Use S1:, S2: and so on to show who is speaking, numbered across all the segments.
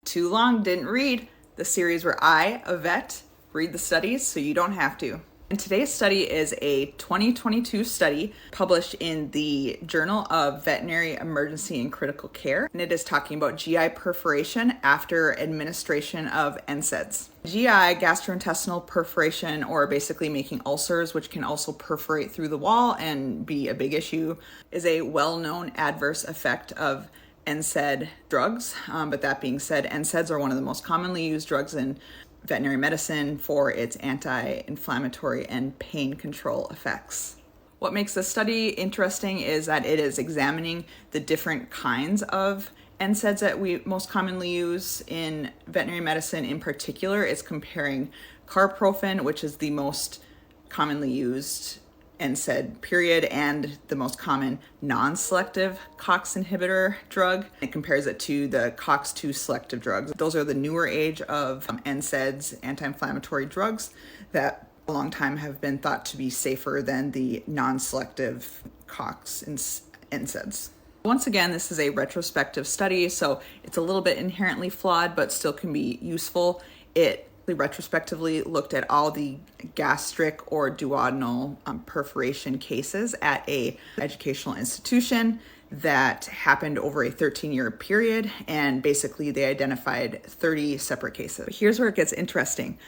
S1: Too long, didn't read. The series where I, a vet, read the studies so you don't have to. And today's study is a 2022 study published in the Journal of Veterinary Emergency and Critical Care. And it is talking about GI perforation after administration of NSAIDs. GI, gastrointestinal perforation, or basically making ulcers, which can also perforate through the wall and be a big issue, is a well-known adverse effect of NSAID drugs. But that being said, NSAIDs are one of the most commonly used drugs in veterinary medicine for its anti-inflammatory and pain control effects. What makes this study interesting is that it is examining the different kinds of NSAIDs that we most commonly use in veterinary medicine. In particular, it's comparing Carprofen, which is the most commonly used NSAID period and the most common non-selective COX inhibitor drug. It compares it to the COX-2 selective drugs. Those are the newer age of NSAIDs, anti-inflammatory drugs, that a long time have been thought to be safer than the non-selective COX NSAIDs. Once again, this is a retrospective study, so it's a little bit inherently flawed, but still can be useful. It retrospectively looked at all the gastric or duodenal perforation cases at a educational institution that happened over a 13-year period, and basically they identified 30 separate cases. But here's where it gets interesting.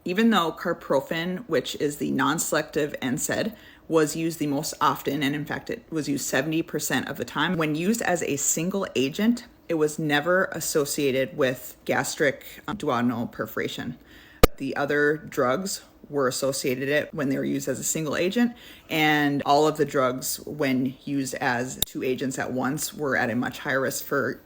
S1: Even though Carprofen, which is the non-selective NSAID, was used the most often, and in fact it was used 70% of the time, when used as a single agent, it was never associated with gastric duodenal perforation. The other drugs were associated it when they were used as a single agent, and all of the drugs when used as two agents at once were at a much higher risk for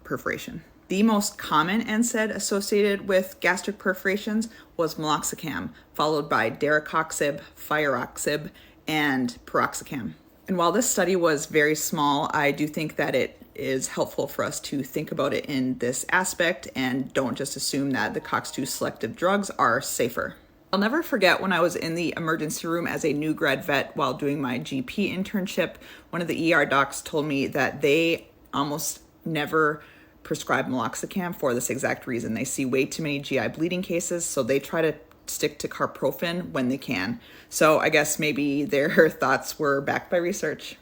S1: perforation. The most common NSAID associated with gastric perforations was Meloxicam, followed by daracoxib, firoxib, and piroxicam. And while this study was very small, I do think that it is helpful for us to think about it in this aspect and don't just assume that the COX-2 selective drugs are safer. I'll never forget when I was in the emergency room as a new grad vet while doing my GP internship, one of the ER docs told me that they almost never prescribe Meloxicam for this exact reason. They see way too many GI bleeding cases, so they try to stick to Carprofen when they can. So I guess maybe their thoughts were backed by research.